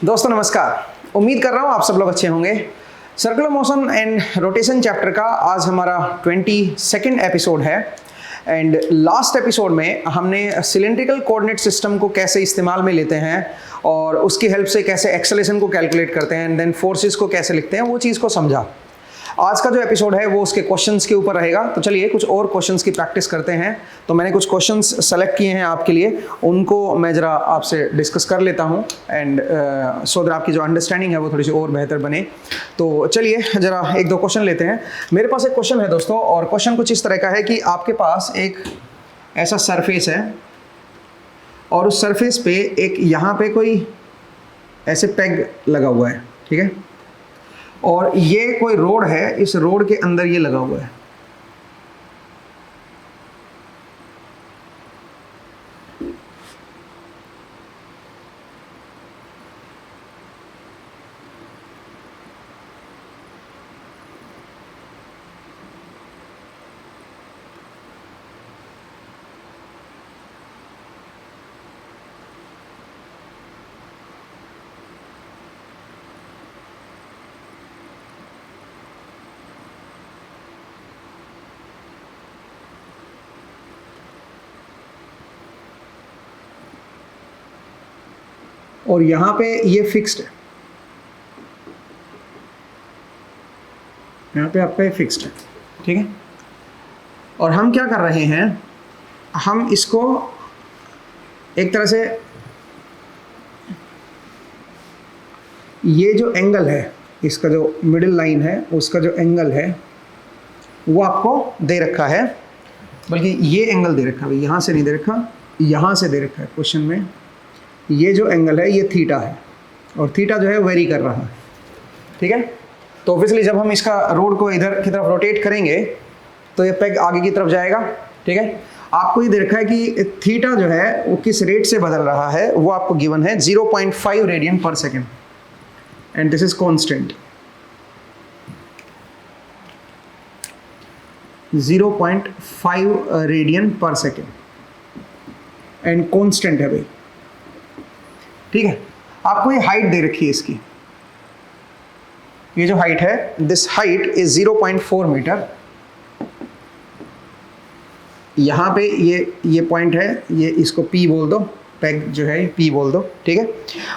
दोस्तों नमस्कार, उम्मीद कर रहा हूँ आप सब लोग अच्छे होंगे। Circular motion and rotation chapter का आज हमारा 22nd एपिसोड है एंड लास्ट एपिसोड में हमने सिलेंड्रिकल कोऑर्डिनेट सिस्टम को कैसे इस्तेमाल में लेते हैं और उसकी हेल्प से कैसे एक्सेलेरेशन को कैलकुलेट करते हैं एंड देन फोर्सेस को कैसे लिखते हैं वो चीज़ को समझा। आज का जो एपिसोड है वो उसके क्वेश्चंस के ऊपर रहेगा। तो चलिए कुछ और क्वेश्चंस की प्रैक्टिस करते हैं। तो मैंने कुछ क्वेश्चंस सेलेक्ट किए हैं आपके लिए, उनको मैं ज़रा आपसे डिस्कस कर लेता हूं एंड सो दैट आपकी जो अंडरस्टैंडिंग है वो थोड़ी सी और बेहतर बने। तो चलिए ज़रा एक दो क्वेश्चन लेते हैं। मेरे पास एक क्वेश्चन है दोस्तों, और क्वेश्चन कुछ इस तरह का है कि आपके पास एक ऐसा सरफेस है और उस सरफेस पे एक यहाँ पे कोई ऐसे पेग लगा हुआ है, ठीक है, और ये कोई रोड है, इस रोड के अंदर ये लगा हुआ है। और यहाँ पे ये फिक्स्ड है, यहाँ पे आपका ये फिक्स्ड है, ठीक है। और हम क्या कर रहे हैं, हम इसको एक तरह से ये जो एंगल है, इसका जो मिडिल लाइन है उसका जो एंगल है वो आपको दे रखा है, बल्कि ये एंगल दे रखा है, यहाँ से नहीं दे रखा, यहाँ से दे रखा है क्वेश्चन में। ये जो एंगल है ये थीटा है और थीटा जो है वेरी कर रहा है, ठीक है। तो ऑब्वियसली जब हम इसका रोड को इधर की तरफ रोटेट करेंगे तो ये पेग आगे की तरफ जाएगा, ठीक है। आपको ये देखा है कि थीटा जो है वो किस रेट से बदल रहा है, वो आपको गिवन है 0.5 रेडियन पर second and this is constant. 0.5 radian पर सेकेंड एंड कॉन्स्टेंट है भाई, ठीक है। आपको ये हाइट दे रखी है इसकी, ये जो हाइट है, दिस हाइट इज 0.4 मीटर। यहाँ पे ये पॉइंट है, ये इसको P बोल दो, पेग जो है P बोल दो, ठीक है।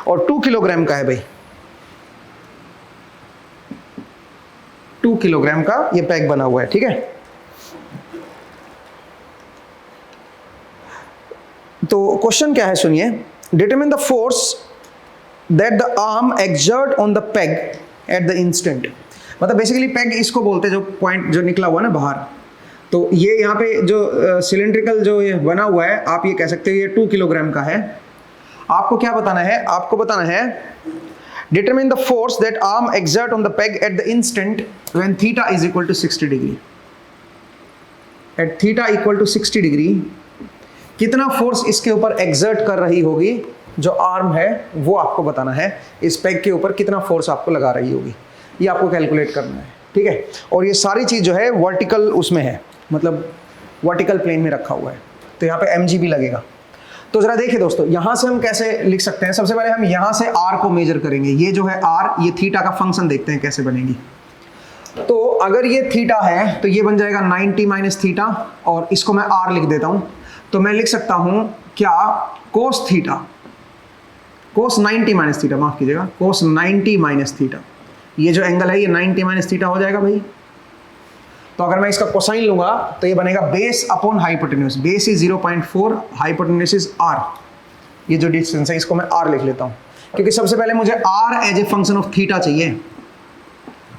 और 2 किलोग्राम का है भाई, 2 किलोग्राम का ये पेग बना हुआ है, ठीक है। तो क्वेश्चन क्या है सुनिए, determine the force that the arm exert on the peg at the instant. मतलब बेसिकली पेग इसको बोलते हैं, जो पॉइंट जो निकला हुआ ना बाहर, तो ये यहाँ पे जो सिलेंड्रिकल जो ये बना हुआ है, आप ये कह सकते हो ये 2 किलोग्राम का है। आपको क्या बताना है, आपको बताना है determine the force that arm exert on the peg at the instant when theta is equal to 60 degree. At theta equal to 60 degree कितना फोर्स इसके ऊपर एक्सर्ट कर रही होगी, जो आर्म है वो आपको बताना है। इस पेग के ऊपर कितना फोर्स आपको लगा रही होगी, ये आपको कैलकुलेट करना है, ठीक है। और ये सारी चीज़ जो है वर्टिकल उसमें है, मतलब वर्टिकल प्लेन में रखा हुआ है, तो यहाँ पे mg भी लगेगा। तो ज़रा देखिए दोस्तों, यहाँ से हम कैसे लिख सकते हैं। सबसे पहले हम यहाँ से r को मेजर करेंगे। ये जो है r, ये थीटा का फंक्शन देखते हैं कैसे बनेगी। तो अगर ये थीटा है तो ये बन जाएगा 90 माइनस थीटा, और इसको मैं r लिख देता हूँ। तो मैं लिख सकता हूं क्या, कोस थीटा, कोस 90 माइनस थीटा, माफ कीजिएगा, कोस 90 माइनस थीटा। ये जो एंगल है ये 90 माइनस थीटा हो जाएगा भाई। तो अगर मैं इसका कोसाइन लूंगा तो ये बनेगा base upon hypotenuse. Base is 0.4, hypotenuse is r। ये जो डिस्टेंस है इसको मैं r लिख लेता हूं, क्योंकि सबसे पहले मुझे r as a function of theta चाहिए।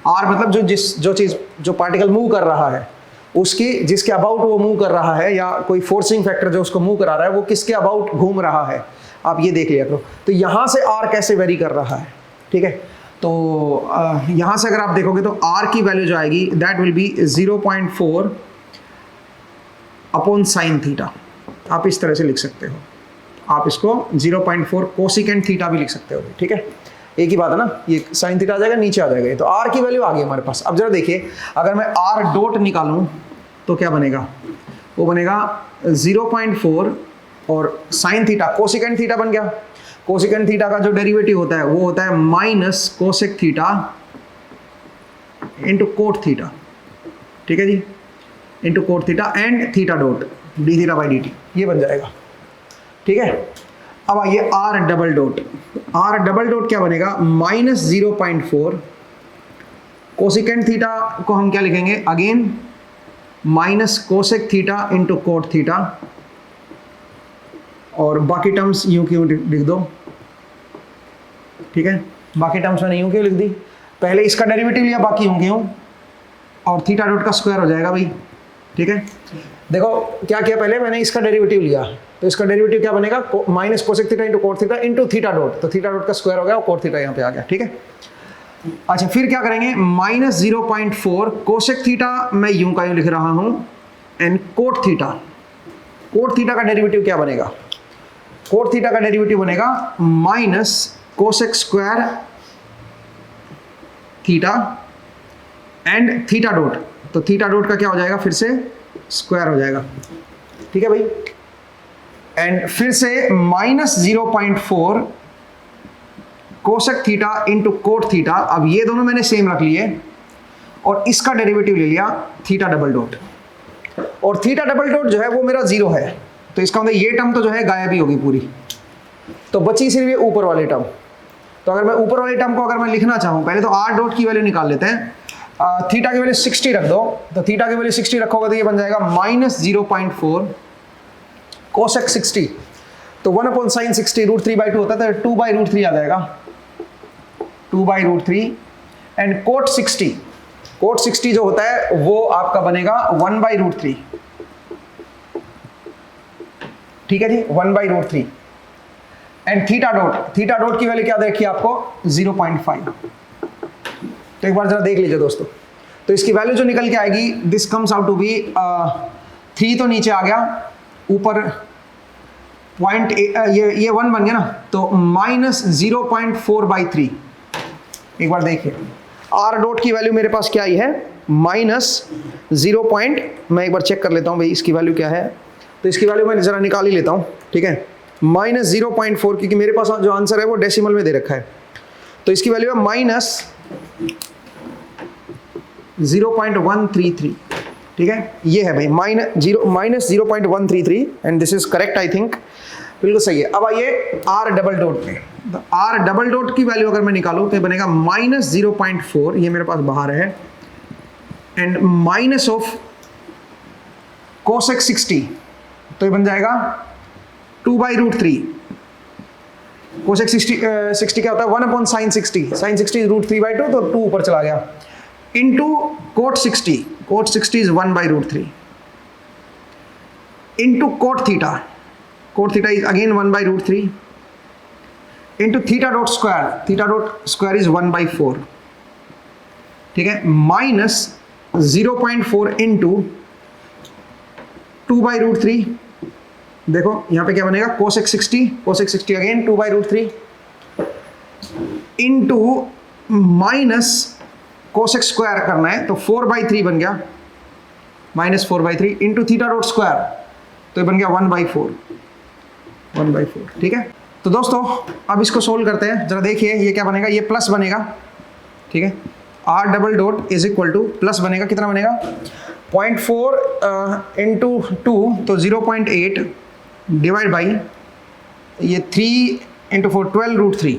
r मतलब जो चीज जो पार्टिकल मूव कर रहा है उसकी, जिसके अबाउट वो मूव कर रहा है, या कोई फोर्सिंग फैक्टर जो उसको मूव करा रहा है वो किसके अबाउट घूम रहा है, आप ये देख लिया करो। तो यहाँ से r कैसे वेरी कर रहा है, ठीक है। तो यहाँ से अगर आप देखोगे तो r की वैल्यू जो आएगी that will B 0.4 upon sine theta. आप इस तरह से लिख सकते हो, आप इसको 0.4 कोसिकेंट थीटा भी लिख सकते हो, ठीक है। एक ही बात है ना, ये साइन थीटा आ जाएगा, नीचे आ जाएगा। तो r की वैल्यू आ गई हमारे पास। अब जरा देखिए, अगर मैं r डॉट निकालूं तो क्या बनेगा, वो बनेगा 0.4 और साइन थीटा कोसिकेंट थीटा बन गया। कोसेकेंट थीटा का जो डेरिवेटिव होता है वो होता है minus cosec theta into cot theta, ठीक है जी, into cot theta and theta dot d theta by d t, ये बन जाएगा, ठीक है। अब आइए r double dot, r double dot क्या बनेगा, माइनस 0.4 कोसेकेंट थीटा को हम क्या लिखेंगे, again minus cosec theta into cot theta, और बाकी टर्म्स यूं क्यों लिख दो, ठीक है, बाकी टर्म्स मैंने यूं क्यों लिख दी, पहले इसका डेरिवेटिव लिया, बाकी यूं क्यों, और थीटा डॉट का स्क्वायर हो जाएगा भाई, ठीक है। देखो क्या किया, पहले मैंने इसका डेरिवेटिव लिया, तो इसका डेरिवेटिव क्या बनेगा, minus cosec theta into cot theta into theta dot, तो थीटा डॉट का स्क्वायर हो गया और कोट थीटा यहाँ पे आ गया, ठीक है। अच्छा फिर क्या करेंगे, माइनस 0.4 कोसेक थीटा मैं यूं का यूं लिख रहा हूं एंड कोट थीटा का डेरिवेटिव क्या बनेगा, कोट थीटा का डेरिवेटिव बनेगा minus cosec square theta and theta dot, तो थीटा डॉट का क्या हो जाएगा, फिर से स्क्वायर हो जाएगा, ठीक है भाई, एंड फिर से minus 0.4 cosec theta into cot theta, अब ये दोनों मैंने सेम रख लिए और इसका डेरिवेटिव ले लिया थीटा डबल डॉट, और थीटा डबल डॉट जो है वो मेरा 0 है, तो इसका मतलब ये टर्म तो जो है गायब ही होगी पूरी, तो बची सिर्फ ये ऊपर वाले टर्म। तो अगर मैं ऊपर वाले टर्म को अगर मैं लिखना चाहूँ, पहले तो आर डॉट की वैल्यू निकाल लेते हैं, थीटा की वैल्यू 60 रख दो, तो थीटा की वैल्यू 60 रखोगे तो ये बन जाएगा माइनस 0.4 कोसेक 60, तो 1/sin 60 √3/2 होता है, तो 2/√3 आ जाएगा, 2/√3 एंड कोट 60 जो होता है वो आपका बनेगा 1/√3, ठीक है जी, 1/√3 एंड थीटा डॉट की वैल्यू क्या देखी आपको 0.5, तो एक बार जरा देख लीजिए दोस्तों, तो इसकी वैल्यू जो निकल के आएगी, this comes out to be 3 तो नीचे आ गया, ऊपर पॉइंट ये 1 बन गया ना, तो माइनस 0.4/3, एक बार देखिए आर डॉट की वैल्यू मेरे पास क्या आई है, माइनस 0. मैं एक बार चेक कर लेता हूँ भाई इसकी वैल्यू क्या है, तो इसकी वैल्यू मैं जरा निकाल ही लेता हूँ, ठीक है, माइनस 0.4, क्योंकि मेरे पास जो आंसर है वो डेसिमल में दे रखा है, तो इसकी वैल्यू है माइनस 0.133, ठीक है, ये है भाई minus 0.133 and this is correct, I think बिल्कुल सही है। अब आइए आर डबल डॉट पे, तो आर डबल डॉट की वैल्यू अगर मैं निकालूं तो ये बनेगा माइनस 0.4, ये मेरे पास बाहर है, एंड माइनस ऑफ कोसेक 60, तो ये बन जाएगा 2/√3, कोसेक 60 क्या होता है 1/sin 60, sin 60 √3/2, तो 2 ऊपर चला गया, into coat 60 is 1/√3 into cot theta is again 1/√3 into theta dot square is 1/4, ठीक है, माइनस 0.4 इंटू 2/√3, देखो यहां पे क्या बनेगा, cosec 60 again 2/√3 into minus cosec square करना है, तो 4/3 बन गया, minus 4/3 into theta dot square, तो ये बन गया 1/4, ठीक है। तो दोस्तों अब इसको सोल्व करते हैं, जरा देखिए ये क्या बनेगा, ये प्लस बनेगा, ठीक है, R double dot is equal to plus बनेगा, कितना बनेगा 0.4 इंटू 2, तो 0.8 डिवाइड बाई ये 3 इंटू 4 12√3,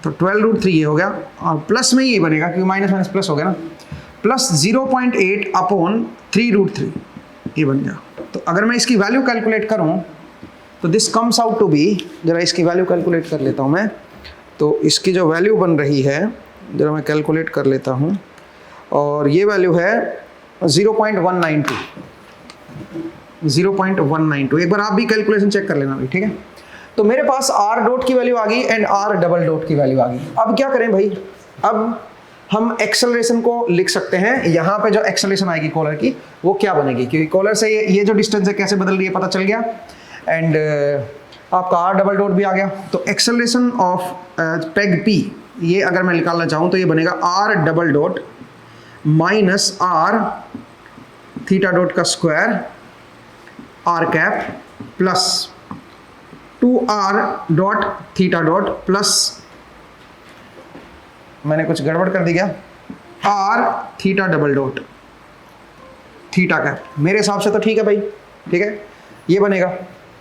तो 12√3 ये हो गया, और प्लस में ये बनेगा क्योंकि माइनस प्लस हो गया ना, प्लस 0.8 अपॉन 3√3, ये बन गया। तो अगर मैं इसकी वैल्यू कैलकुलेट करूं तो this comes out to be, जरा इसकी वैल्यू कैलकुलेट कर लेता हूं मैं, तो इसकी जो वैल्यू बन रही है जरा मैं कैलकुलेट कर लेता हूं, और ये वैल्यू है 0.192, एक बार आप भी कैलकुलेशन चेक कर लेना भाई, ठीक है। तो मेरे पास आर डॉट की वैल्यू आ गई एंड आर डबल डॉट की वैल्यू आ गई। अब क्या करें भाई, अब हम एक्सेलरेशन को लिख सकते हैं, यहाँ पे जो एक्सेलरेशन आएगी कॉलर की वो क्या बनेगी, क्योंकि कॉलर से ये जो डिस्टेंस है कैसे बदल रही है पता चल गया, एंड आपका आर डबल डॉट भी आ गया। तो एक्सेलरेशन ऑफ पेग पी, ये अगर मैं निकालना चाहूँ तो ये बनेगा are double dot minus are theta dot का square are cap plus 2r dot theta dot plus, मैंने कुछ गड़बड़ कर दी क्या, r theta double dot theta cap. मेरे हिसाब से तो ठीक है भाई, ठीक है, ये बनेगा।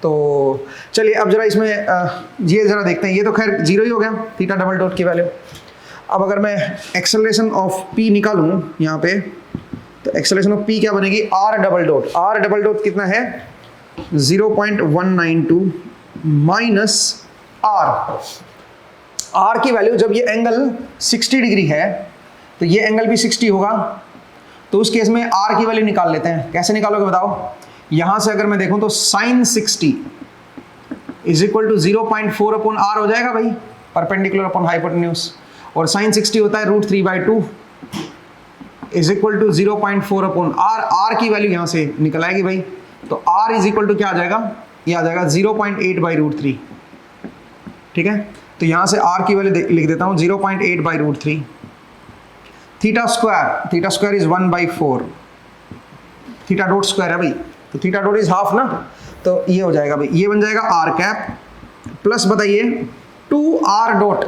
तो चलिए अब जरा इसमें ये जरा देखते हैं, ये तो खैर जीरो ही हो गया थीटा डबल डॉट की वैल्यू। अब अगर मैं एक्सेलरेशन ऑफ p निकालूं यहाँ पे, तो एक्सेलरेशन ऑफ p क्या बनेगी, r double dot. r double dot कितना है 0.192 माइनस r की वैल्यू, जब ये एंगल 60 डिग्री है तो ये एंगल भी 60 होगा, तो उस केस में r की वैल्यू निकाल लेते हैं। कैसे निकालोगे बताओ, यहां से अगर मैं देखूं तो sine 60 is equal to 0.4 upon r हो जाएगा भाई, परपेंडिकुलर अपॉन हाइपोटेन्यूज, और साइन 60 होता है √3/2 is equal to 0.4 upon r की वैल्यू यहां से निकल आएगी भाई, तो r इज इक्वल टू क्या आ जाएगा, ये आ जाएगा 0.8/√3, ठीक है। तो यहां से r की वैल्यू लिख देता हूं 0.8/√3। Theta square is 1/4, theta dot square है भाई, तो थीटा डॉट इज हाफ ना, तो ये हो जाएगा भाई, ये बन जाएगा r कैप प्लस बताइए 2r डॉट।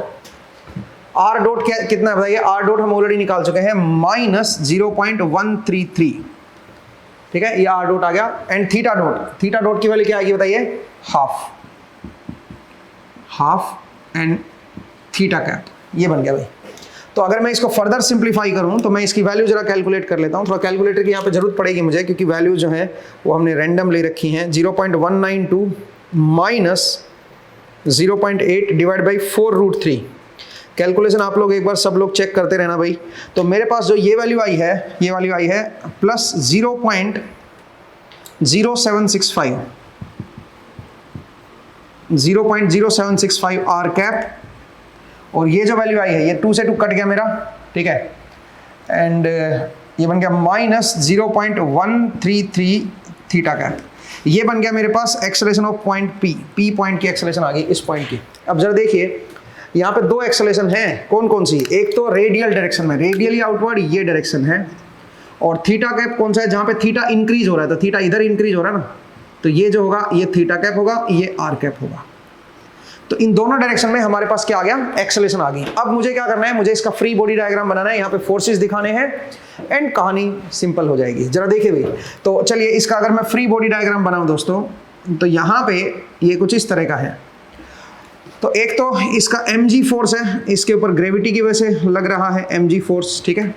r डॉट क्या कितना है बताइए, r डॉट हम ऑलरेडी निकाल चुके हैं माइनस 0.133, ठीक है, ये r डॉट आ गया। एंड थीटा डॉट की वैल्यू क्या आएगी बताइए, हाफ एंड थीटा कैप, ये बन गया भाई। तो अगर मैं इसको फर्दर सिंप्लीफाई करूं तो मैं इसकी वैल्यू जरा कैलकुलेट कर लेता हूं, थोड़ा कैलकुलेटर की यहाँ पे जरूरत पड़ेगी मुझे, क्योंकि वैल्यू जो है वो हमने रैंडम ले रखी हैं। 0.192 माइनस 0.8 डिवाइड बाई 4√3। कैलकुलेशन आप लोग एक बार सब लोग चेक करते रहना भाई। तो मेरे पास जो ये वैल्यू आई है, ये वैल्यू आई है प्लस 0.0765 r कैप, और ये जो वैल्यू आई है ये 2 से 2 कट गया मेरा, ठीक है, एंड ये बन गया माइनस 0.133 थीटा कैप। ये बन गया मेरे पास acceleration of point p point की एक्सेलरेशन आ गई इस पॉइंट की। अब जरा देखिए यहाँ पे दो एक्सेलरेशन हैं, कौन कौन सी, एक तो रेडियल डायरेक्शन में, रेडियली आउटवर्ड ये डायरेक्शन है, और थीटा कैप कौन सा है, जहाँ पे थीटा इंक्रीज हो रहा है, तो थीटा इधर इंक्रीज हो रहा है ना, तो ये जो होगा ये थीटा कैप होगा, ये r कैप होगा। तो इन दोनों डायरेक्शन में हमारे पास क्या आ गया, एक्सेलरेशन आ गई। अब मुझे क्या करना है, मुझे इसका फ्री बॉडी डायग्राम बनाना है, यहाँ पे फोर्सेस दिखाने हैं एंड कहानी सिंपल हो जाएगी। जरा देखिए भाई, तो चलिए इसका अगर मैं फ्री बॉडी डायग्राम बनाऊं दोस्तों, तो यहाँ पे ये कुछ इस तरह का है। तो एक तो इसका mg फोर्स है, इसके ऊपर ग्रेविटी की वजह से लग रहा है mg फोर्स, ठीक है।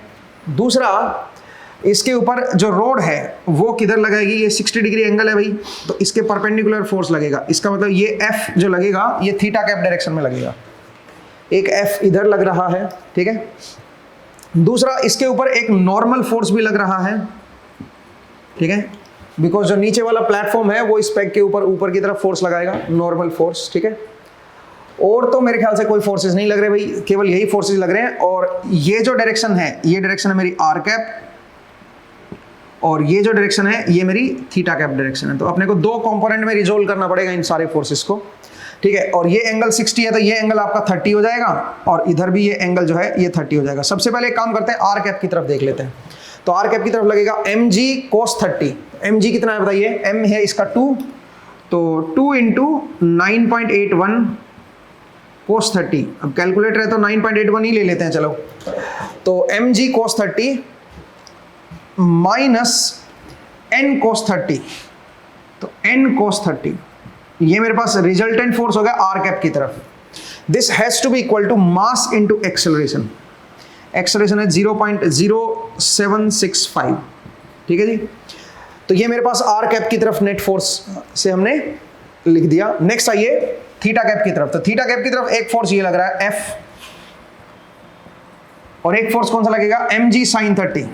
दूसरा इसके ऊपर जो रोड है वो किधर लगाएगी, ये 60 डिग्री एंगल है भाई, तो इसके परपेंडिकुलर फोर्स लगेगा। इसका मतलब ये F जो लगेगा ये थीटा कैप डायरेक्शन में लगेगा, एक F इधर लग रहा है, ठीक है। दूसरा इसके ऊपर एक नॉर्मल फोर्स भी लग रहा है, ठीक है, बिकॉज जो नीचे वाला प्लेटफॉर्म है वो इस पैक के ऊपर की तरफ फोर्स लगाएगा, नॉर्मल फोर्स, ठीक है। और तो मेरे ख्याल से कोई फोर्सेस नहीं लग रहे भाई, केवल यही फोर्सेस लग रहे हैं। और ये जो डायरेक्शन है, ये डायरेक्शन है मेरी r कैप, और ये जो डायरेक्शन है ये मेरी थीटा कैप डायरेक्शन है। तो अपने को दो कंपोनेंट में रिजोल्व करना पड़ेगा इन सारे फोर्सेस को, ठीक है। और ये एंगल 60 है तो ये एंगल आपका 30 हो जाएगा, और इधर भी ये एंगल जो है ये 30 हो जाएगा। सबसे पहले एक काम करते हैं, r कैप की तरफ देख लेते हैं। तो r कैप की तरफ लगेगा mg cos 30। mg कितना है बताइए, m है इसका 2, तो 2 इंटू 9.81 cos 30। अब कैलकुलेटर है तो 9.81 ही ले लेते हैं, चलो। तो mg cos 30 minus n cos 30, तो n cos 30, ये मेरे पास रिजल्टेंट फोर्स हो गया r कैप की तरफ। This has to be equal to mass into acceleration. Acceleration है 0.0765, ठीक है जी। तो ये मेरे पास r कैप की तरफ नेट फोर्स से हमने लिख दिया। नेक्स्ट आइए थीटा कैप की तरफ। तो थीटा कैप की तरफ एक फोर्स ये लग रहा है F, और एक फोर्स कौन सा लगेगा, mg sin 30,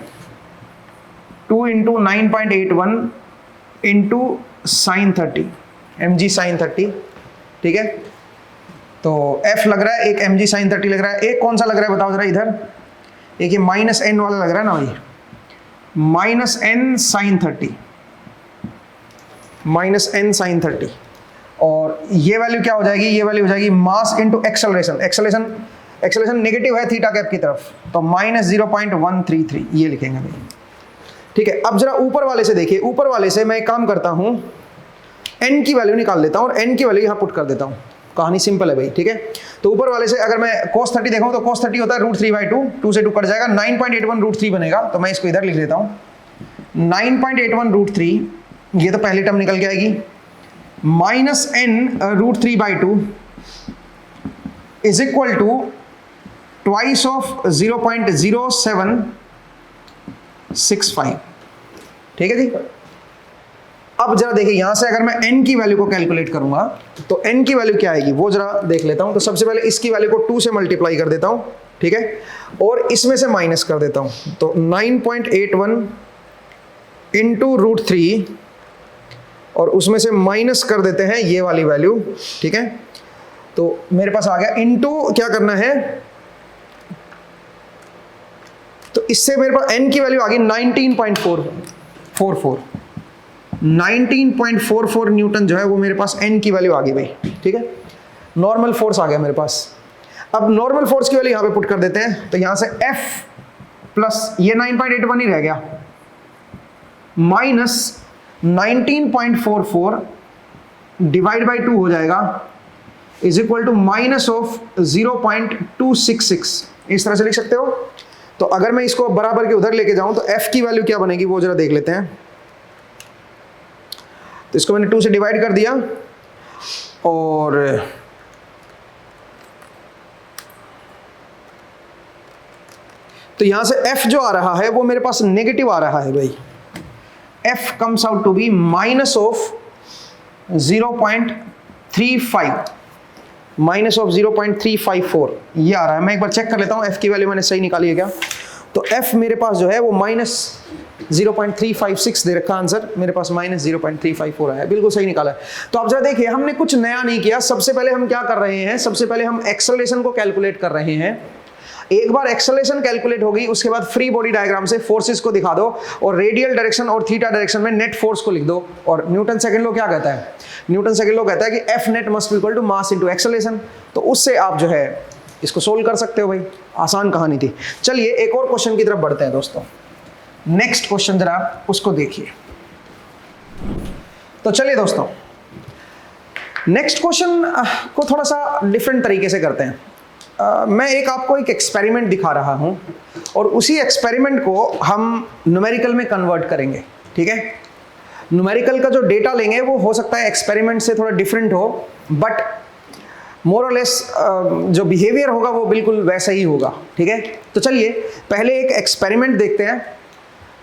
2 into 9.81 into sine 30, mg sin 30, ठीक है। तो F लग रहा है, एक mg sin 30 लग रहा है, एक कौन सा लग रहा है बताओ जरा इधर, एक ये माइनस n वाला लग रहा है ना भाई, minus n sin 30, minus n sin 30। और ये वैल्यू क्या हो जाएगी, ये वैल्यू हो जाएगी mass into acceleration. Acceleration negative है थीटा कैप की तरफ, तो माइनस 0.133 ये लिखेंगे भाई, ठीक है। अब जरा ऊपर वाले से देखिए, ऊपर वाले से मैं एक काम करता हूं, n की वैल्यू निकाल लेता हूँ और n की वैल्यू यहाँ पुट कर देता हूँ। कहानी सिंपल है भाई, ठीक है। तो ऊपर वाले से अगर मैं cos 30 देखूँ तो cos 30 होता है √3/2, 2 से 2 कट जाएगा, 9.81 √3 बनेगा। तो मैं इसको इधर लिख देता हूँ 9.81 √3, ये तो पहली टर्म निकल के आएगी, minus n √3/2 is equal to twice of 0.0765, ठीक है जी। अब जरा देखिए यहां से अगर मैं n की वैल्यू को कैलकुलेट करूंगा तो n की वैल्यू क्या आएगी वो जरा देख लेता हूं। तो सबसे पहले इसकी वैल्यू को 2 से मल्टीप्लाई कर देता हूं, ठीक है, और इसमें से माइनस कर देता हूं। तो 9.81 इंटू √3 और उसमें से माइनस कर देते हैं ये वाली वैल्यू, ठीक है। तो मेरे पास आ गया, इंटू क्या करना है, तो इससे मेरे पास n की वैल्यू आ गई 19.44, 19.44 न्यूटन जो है वो मेरे पास n की वैल्यू आ गई भाई, ठीक है। नॉर्मल फोर्स आ गया मेरे पास। अब नॉर्मल फोर्स की वैल्यू यहां पे पुट कर देते हैं। तो यहां से F प्लस ये 9.81 ही रह गया, माइनस 19.44 डिवाइड बाई 2 हो जाएगा, is equal to minus of 0.266, इस तरह से लिख सकते हो। तो अगर मैं इसको बराबर के उधर लेके जाऊं तो F की वैल्यू क्या बनेगी वो जरा देख लेते हैं। तो इसको मैंने 2 से डिवाइड कर दिया और तो यहां से F जो आ रहा है वो मेरे पास नेगेटिव आ रहा है भाई। F comes out to be minus of 0.35, minus of 0.354 ये आ रहा है। मैं एक बार चेक कर लेता हूँ F की वैल्यू मैंने सही निकाली है क्या। तो F मेरे पास जो है वो माइनस 0.356 दे रखा आंसर, मेरे पास माइनस 0.354 आया, बिल्कुल सही निकाला है। तो आप जरा देखिए हमने कुछ नया नहीं किया। सबसे पहले हम क्या कर रहे हैं, सबसे पहले हम एक्सेलरेशन को कैलकुलेट कर रहे हैं। एक बार एक्सेलरेशन कैलकुलेट होगी उसके बाद फ्री बॉडी डायग्राम से फोर्सेस को दिखा दो और रेडियल डायरेक्शन और थीटा डायरेक्शन में नेट फोर्स को लिख दो। और न्यूटन सेकंड लॉ क्या कहता है, न्यूटन सेकंड लॉ कहता है कि F net must be equal to mass into acceleration. तो उससे आप जो है इसको सोल्व कर सकते हो भाई, आसान कहानी थी। चलिए एक और क्वेश्चन की तरफ बढ़ते हैं दोस्तों। नेक्स्ट क्वेश्चन जरा उसको देखिए। तो चलिए दोस्तों नेक्स्ट क्वेश्चन को थोड़ा सा डिफरेंट तरीके से करते हैं। मैं आपको एक एक्सपेरिमेंट दिखा रहा हूं और उसी एक्सपेरिमेंट को हम न्यूमेरिकल में कन्वर्ट करेंगे, ठीक है। न्यूमेरिकल का जो डेटा लेंगे वो हो सकता है एक्सपेरिमेंट से थोड़ा डिफरेंट हो, बट मोर और लेस जो बिहेवियर होगा वो बिल्कुल वैसा ही होगा, ठीक है। तो चलिए पहले एक एक्सपेरिमेंट देखते हैं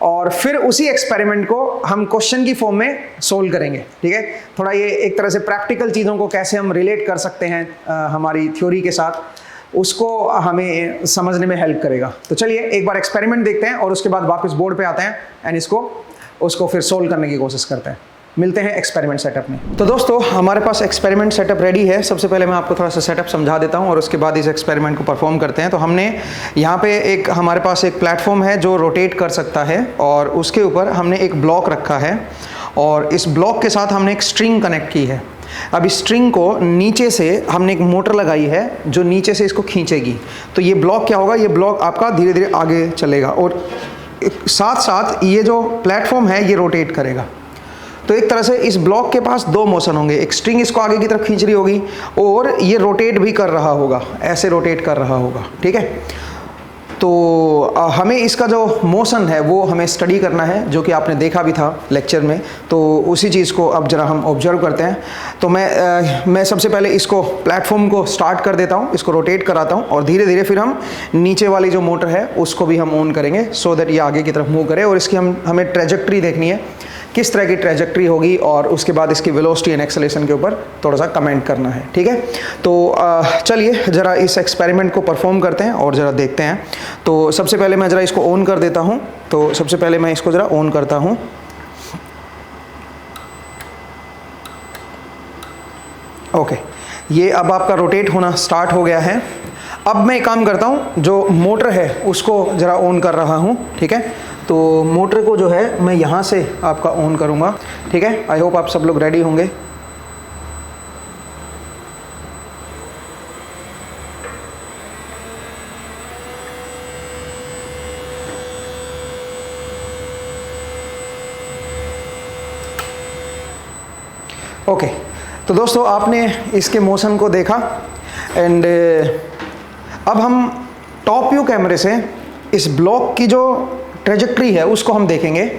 और फिर उसी एक्सपेरिमेंट को हम क्वेश्चन की फॉर्म में सोल्व करेंगे, ठीक है। थोड़ा ये एक तरह से प्रैक्टिकल चीज़ों को कैसे हम रिलेट कर सकते हैं हमारी थ्योरी के साथ, उसको हमें समझने में हेल्प करेगा। तो चलिए एक बार एक्सपेरिमेंट देखते हैं और उसके बाद वापस बोर्ड पे आते हैं एंड उसको फिर सोल्व करने की कोशिश करते हैं। मिलते हैं एक्सपेरिमेंट सेटअप में। तो दोस्तों हमारे पास एक्सपेरिमेंट सेटअप रेडी है। सबसे पहले मैं आपको थोड़ा सा सेटअप समझा देता हूं और उसके बाद इस एक्सपेरिमेंट को परफॉर्म करते हैं। तो हमने यहाँ पे हमारे पास एक प्लेटफॉर्म है जो रोटेट कर सकता है और उसके ऊपर हमने एक ब्लॉक रखा है और इस ब्लॉक के साथ हमने एक स्ट्रिंग कनेक्ट की है। अब इस स्ट्रिंग को नीचे से हमने एक मोटर लगाई है जो नीचे से इसको खींचेगी। तो ये ब्लॉक क्या होगा, ये ब्लॉक आपका धीरे धीरे आगे चलेगा और साथ साथ ये जो प्लेटफॉर्म है ये रोटेट करेगा। तो एक तरह से इस ब्लॉक के पास दो मोशन होंगे, एक स्ट्रिंग इसको आगे की तरफ खींच रही होगी और ये रोटेट भी कर रहा होगा, ऐसे रोटेट कर रहा होगा, ठीक है। तो हमें इसका जो मोशन है वो हमें स्टडी करना है, जो कि आपने देखा भी था लेक्चर में। तो उसी चीज़ को अब जरा हम ऑब्जर्व करते हैं। तो मैं सबसे पहले इसको प्लेटफॉर्म को स्टार्ट कर देता हूँ, इसको रोटेट कराता हूँ और धीरे धीरे फिर हम नीचे वाली जो मोटर है उसको भी हम ऑन करेंगे सो दैट ये आगे की तरफ मूव करे। और इसकी हमें ट्रेजेक्ट्री देखनी है, किस तरह की ट्रेजेक्ट्री होगी और उसके बाद इसकी वेलोसिटी एंड एक्सेलरेशन के ऊपर थोड़ा सा कमेंट करना है, ठीक है। तो चलिए ज़रा इस एक्सपेरिमेंट को परफॉर्म करते हैं और ज़रा देखते हैं। तो सबसे पहले मैं ज़रा इसको ऑन कर देता हूँ। तो सबसे पहले मैं इसको ज़रा ऑन करता हूँ। ओके, ये अब आपका रोटेट होना स्टार्ट हो गया है। अब मैं एक काम करता हूँ, जो मोटर है उसको ज़रा ऑन कर रहा हूँ, ठीक है। तो मोटर को जो है मैं यहाँ से आपका ऑन करूँगा, ठीक है। आई होप आप सब लोग रेडी होंगे। ओके, तो दोस्तों आपने इसके मोशन को देखा एंड अब हम टॉप व्यू कैमरे से इस ब्लॉक की जो ट्रेजेक्ट्री है उसको हम देखेंगे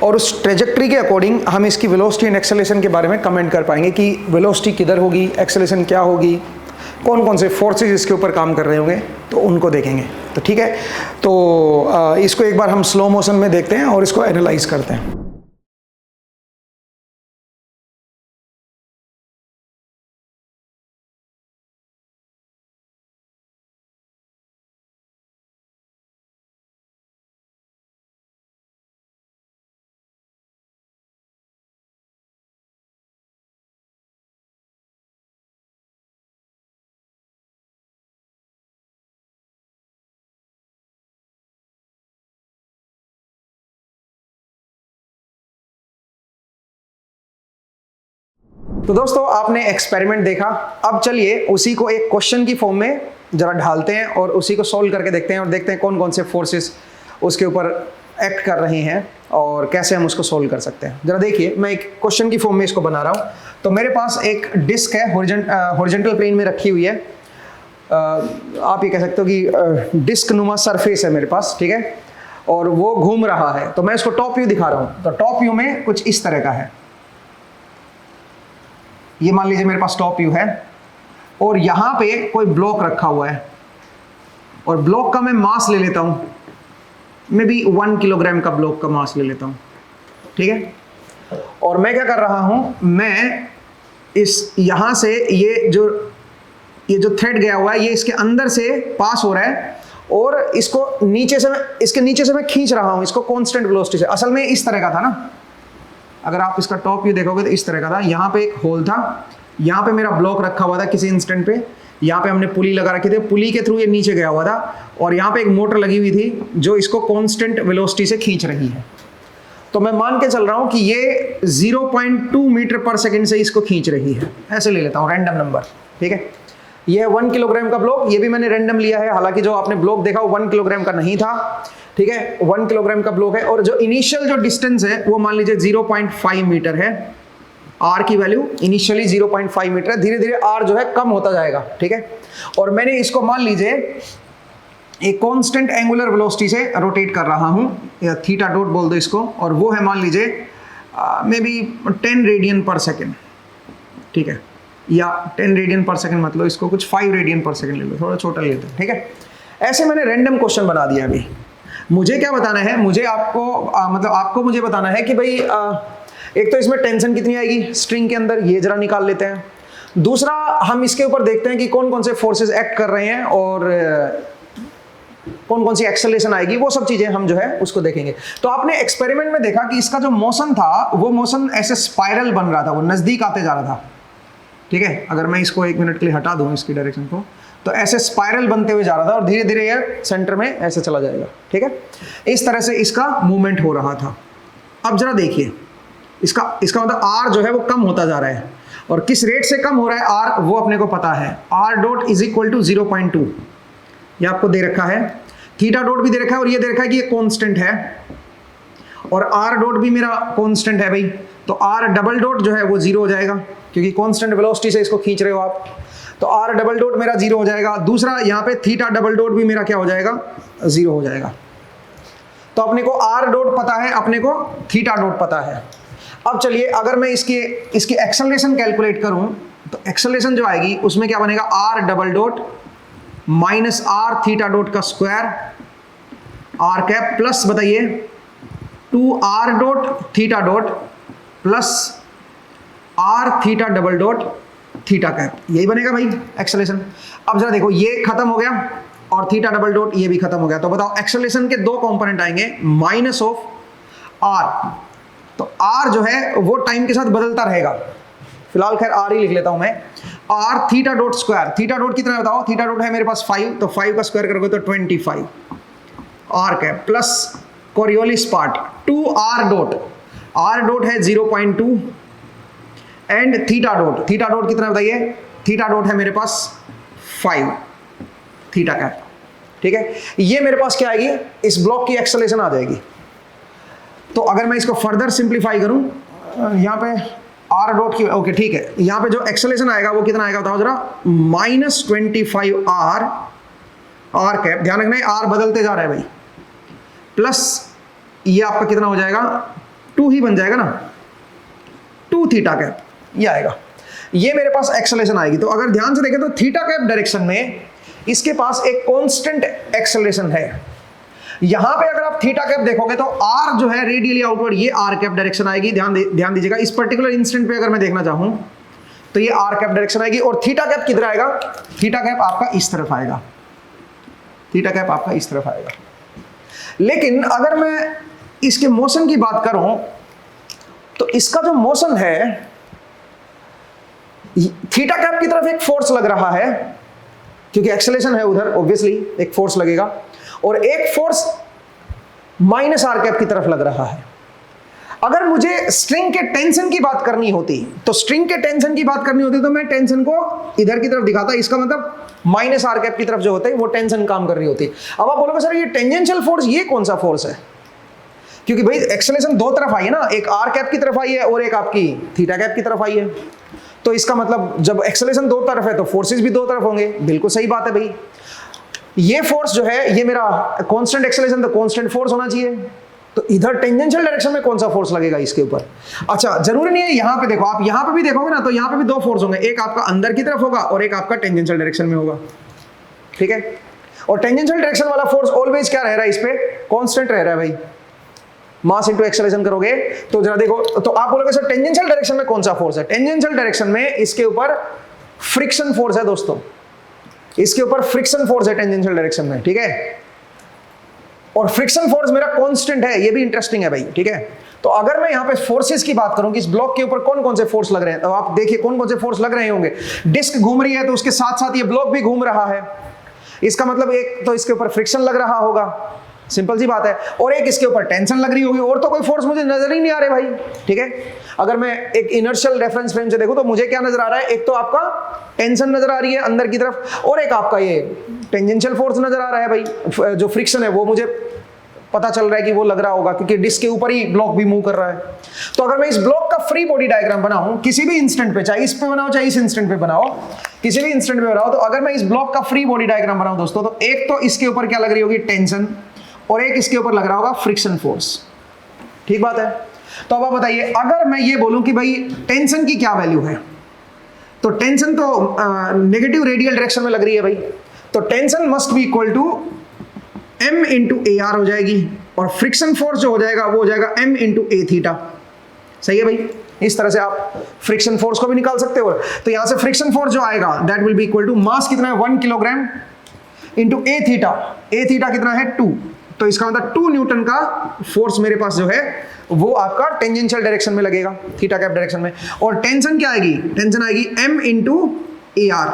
और उस ट्रेजेक्ट्री के अकॉर्डिंग हम इसकी वेलोसिटी एंड एक्सेलरेशन के बारे में कमेंट कर पाएंगे कि वेलोसिटी किधर होगी, एक्सेलरेशन क्या होगी, कौन कौन से फोर्सेस इसके ऊपर काम कर रहे होंगे, तो उनको देखेंगे। तो ठीक है, तो इसको एक बार हम स्लो मोशन में देखते हैं और इसको एनालाइज करते हैं। तो दोस्तों आपने एक्सपेरिमेंट देखा, अब चलिए उसी को एक क्वेश्चन की फॉर्म में जरा ढालते हैं और उसी को सॉल्व करके देखते हैं और देखते हैं कौन कौन से फोर्सेस उसके ऊपर एक्ट कर रहे हैं और कैसे हम उसको सॉल्व कर सकते हैं। जरा देखिए, मैं एक क्वेश्चन की फॉर्म में इसको बना रहा हूँ। तो मेरे पास एक डिस्क है, हॉरिजॉन्टल प्लेन में रखी हुई है। आप ये कह सकते हो कि डिस्क नुमा सरफेस है मेरे पास, ठीक है, और वो घूम रहा है। तो मैं इसको टॉप व्यू दिखा रहा हूँ। तो टॉप व्यू में कुछ इस तरह का है। ये मान लीजिए मेरे पास टॉप व्यू है और यहां पे कोई ब्लॉक रखा हुआ है और ब्लॉक का मैं मास ले लेता हूं, मे बी 1 किलोग्राम का ब्लॉक का मास ले लेता हूं, ठीक है। और मैं क्या कर रहा हूं, मैं इस यहां से ये जो थ्रेड गया हुआ है ये इसके अंदर से पास हो रहा है और इसको इसके नीचे से मैं खींच रहा हूं इसको कांस्टेंट वेलोसिटी से। असल में इस तरह का था ना, अगर आप इसका टॉप व्यू देखोगे तो इस तरह का था। यहाँ पे एक होल था, यहाँ पे मेरा ब्लॉक रखा हुआ था किसी इंस्टेंट पे, यहाँ पे हमने पुली लगा रखी थी, पुली के थ्रू ये नीचे गया हुआ था और यहाँ पे एक मोटर लगी हुई थी जो इसको कांस्टेंट वेलोसिटी से खींच रही है। तो मैं मान के चल रहा हूँ कि ये 0.2 मीटर पर सेकेंड से इसको खींच रही है। ऐसे ले लेता हूँ रैंडम नंबर, ठीक है। ये है 1 किलोग्राम का ब्लॉक, ये भी मैंने रैंडम लिया है, हालांकि जो आपने ब्लॉक देखा वो 1 किलोग्राम का नहीं था, ठीक है। 1 किलोग्राम का ब्लॉक है और जो इनिशियल जो डिस्टेंस है वो मान लीजिए 0.5 मीटर है। आर की वैल्यू इनिशियली 0.5 मीटर है, धीरे धीरे आर जो है कम होता जाएगा, ठीक है। और मैंने इसको मान लीजिए एक कांस्टेंट एंगुलर वेलोसिटी से रोटेट कर रहा हूं, या थीटा डॉट बोल दो इसको, और वो है मान लीजिए मे बी 10 रेडियन पर सेकेंड, ठीक है, या 10 रेडियन पर सेकेंड मतलब इसको कुछ 5 रेडियन पर सेकेंड ले लो, थोड़ा छोटा लेते हैं, ठीक है। ऐसे मैंने रैंडम क्वेश्चन बना दिया। अभी मुझे क्या बताना है, मुझे आपको मतलब आपको मुझे बताना है कि भाई एक तो इसमें टेंशन कितनी आएगी स्ट्रिंग के अंदर, ये जरा निकाल लेते हैं। दूसरा हम इसके ऊपर देखते हैं कि कौन कौन से फोर्सेस एक्ट कर रहे हैं और कौन कौन सी एक्सेलरेशन आएगी, वो सब चीजें हम जो है उसको देखेंगे। तो आपने एक्सपेरिमेंट में देखा कि इसका जो मोशन था वो मोशन ऐसे स्पाइरल बन रहा था, वो नजदीक आते जा रहा था, ठीक है। अगर मैं इसको 1 मिनट के लिए हटा दूं इसकी डायरेक्शन को, तो ऐसे स्पाइरल बनते हुए जा रहा था और धीरे धीरे ये सेंटर में ऐसे चला जाएगा, ठीक है। इस तरह से इसका मूवमेंट हो रहा था। अब जरा देखिए इसका मतलब आर जो है वो कम होता जा रहा है और किस रेट से कम हो रहा है आर वो अपने को पता है। R dot is equal to 0.2, ये आपको दे रखा है। थीटा डॉट भी दे रखा है और ये दे रखा है कि ये कांस्टेंट है और आर डॉट भी मेरा कांस्टेंट है भाई। तो आर डबल डॉट जो है वो 0 हो जाएगा क्योंकि कांस्टेंट वेलोसिटी से इसको खींच रहे हो आप, तो आर डबल डॉट मेरा 0 हो जाएगा। दूसरा यहाँ पे थीटा डबल डॉट भी मेरा क्या हो जाएगा, 0 हो जाएगा। तो अपने को आर डॉट पता है, अपने को थीटा डॉट पता है। अब चलिए अगर मैं इसकी एक्सेलरेशन कैलकुलेट करूं तो एक्सेलरेशन जो आएगी उसमें क्या बनेगा, are double dot minus are theta dot का स्क्वायर आर कैप प्लस बताइए 2r dot theta dot plus R theta double dot theta cap, यही बनेगा भाई एक्सेलरेशन। अब जरा देखो ये खत्म हो गया और थीटा डबल डॉट ये भी खत्म हो गया। तो बताओ एक्सेलरेशन के दो कंपोनेंट आएंगे, माइनस ऑफ आर। तो आर जो है वो टाइम के साथ बदलता रहेगा, फिलहाल खैर आर ही लिख लेता हूं मैं। R theta dot square, theta dot कितना बताओ, थीटा डॉट है मेरे पास 5, तो 5 का स्क्वायर करोगे तो 25 R cap plus Coriolis part 2r dot, R dot है 0.2 एंड थीटा डॉट कितना बताइए, थीटा डॉट है मेरे पास 5 थीटा कैप, ठीक है। ये मेरे पास क्या आएगी, इस ब्लॉक की एक्सेलरेशन आ जाएगी। तो अगर मैं इसको फर्दर सिंप्लीफाई करूं, यहाँ पे आर डॉट की, ओके ठीक है, यहाँ पे जो एक्सेलरेशन आएगा वो कितना आएगा बताओ जरा, -25 आर कैप, ध्यान रखना है आर बदलते जा रहा है भाई, प्लस ये आपका कितना हो जाएगा, 2 ही बन जाएगा ना, 2 थीटा कैप ये आएगा, ये मेरे पास एक्सेलरेशन आएगी। तो अगर ध्यान से देखें तो थीटा कैप डायरेक्शन में इसके पास एक कांस्टेंट एक्सेलरेशन है। यहां पे अगर आप थीटा कैप देखोगे तो आर जो है रेडियली आउटवर्ड, ये आर कैप डायरेक्शन आएगी, ध्यान दीजिएगा, इस पर्टिकुलर इंस्टेंट पे अगर मैं देखना चाहूं तो ये आर कैप डायरेक्शन आएगी, और थीटा कैप किधर आएगा, थीटा कैप आपका इस तरफ आएगा, थीटा कैप आपका इस तरफ आएगा। लेकिन अगर मैं इसके मोशन की बात करूं तो इसका जो मोशन है, थीटा कैप की तरफ एक फोर्स लग रहा है क्योंकि एक्सेलरेशन है उधर, ऑब्वियसली एक फोर्स लगेगा, और एक फोर्स माइनस आर कैप की तरफ लग रहा है। अगर मुझे स्ट्रिंग के टेंशन की बात करनी होती तो मैं टेंशन को इधर की तरफ दिखाता, इसका मतलब माइनस आर कैप की तरफ जो होता है वो टेंशन काम कर रही होती। अब आप बोलोगे सर ये टेंजेंशियल फोर्स ये कौन सा फोर्स है, क्योंकि भाई एक्सेलरेशन दो तरफ आई है ना, एक आर कैप की तरफ आई है और एक आपकी थीटा कैप की तरफ आई है, तो इसका मतलब जब एक्सेलरेशन दो तरफ है तो फोर्सेस भी दो तरफ होंगे, बिल्कुल सही बात है भाई। ये फोर्स जो है ये मेरा कांस्टेंट एक्सेलरेशन, तो कांस्टेंट फोर्स होना चाहिए, तो इधर टेंजेंशियल डायरेक्शन में कौन सा फोर्स लगेगा इसके ऊपर। अच्छा जरूरी नहीं है, यहां पे देखो आप, यहां पे भी देखोगे ना तो यहां पे भी दो फोर्स होंगे, एक आपका अंदर की तरफ होगा और एक आपका टेंजेंशियल डायरेक्शन में होगा, ठीक है। और टेंजेंशियल डायरेक्शन वाला फोर्स ऑलवेज क्या रह रहा है, इस पे कांस्टेंट रह रहा है भाई, मास इंटू एक्सेलरेशन करोगे तो जरा देखो, तो आप बोलोगे सर टेंजेंशियल डायरेक्शन में कौन सा फोर्स है, टेंजेंशियल डायरेक्शन में इसके ऊपर फ्रिक्शन फोर्स है दोस्तों, इसके ऊपर फ्रिक्शन फोर्स है टेंजेंशियल डायरेक्शन में, ठीक है। और फ्रिक्शन फोर्स मेरा कांस्टेंट है, ये भी इंटरेस्टिंग है भाई, ठीक है। तो अगर मैं यहां पे फोर्सेस की बात करूं कि इस ब्लॉक के ऊपर कौन कौन से फोर्स लग रहे हैं, तो आप देखिए कौन कौन से फोर्स लग रहे होंगे। डिस्क घूम रही है तो उसके साथ साथ ये ब्लॉक भी घूम रहा है, इसका मतलब एक तो इसके ऊपर फ्रिक्शन लग रहा होगा, सिंपल सी बात है, और एक इसके ऊपर टेंशन लग रही होगी, और तो कोई फोर्स मुझे नजर ही नहीं आ रहे भाई, ठीक है। अगर मैं एक इनर्शियल रेफरेंस फ्रेम से देखूं तो मुझे क्या नजर आ रहा है, एक तो आपका टेंशन नजर आ रही है अंदर की तरफ, और एक आपका ये टेंजेंशियल फोर्स नजर आ रहा है भाई, जो फ्रिक्शन है वो मुझे पता चल रहा है कि वो लग रहा होगा क्योंकि डिस्क के ऊपर ही ब्लॉक भी मूव कर रहा है। तो अगर मैं इस ब्लॉक का फ्री बॉडी डायग्राम बनाऊं किसी भी इंस्टेंट पे, चाहे इस पे बनाओ चाहे इस इंस्टेंट पे बनाओ, किसी भी इंस्टेंट पे बनाओ, तो अगर मैं इस ब्लॉक का फ्री बॉडी डायग्राम बनाऊं दोस्तों, तो एक तो इसके ऊपर क्या लग रही होगी, टेंशन, और एक इसके ऊपर लग रहा होगा फ्रिक्शन फोर्स, ठीक बात है। तो अब आप बताइए, अगर मैं ये बोलूं कि भाई टेंशन की क्या वैल्यू है, तो टेंशन तो नेगेटिव रेडियल डायरेक्शन में लग रही है भाई, तो tension must be equal to m into a R हो जाएगी, और फ्रिक्शन फोर्स जो हो जाएगा वो हो जाएगा m इंटू ए थीटा, सही है भाई। इस तरह से आप फ्रिक्शन फोर्स को भी निकाल सकते हो। तो यहां से फ्रिक्शन फोर्स जो आएगा that will be equal to mass कितना है 1 किलोग्राम इंटू ए थीटा कितना है 2, तो इसका मतलब 2 न्यूटन का फोर्स मेरे पास जो है वो आपका टेंजेंशियल डायरेक्शन में लगेगा, थीटा कैप डायरेक्शन में। और टेंशन क्या आएगी, टेंशन आएगी m इंटू ए आर,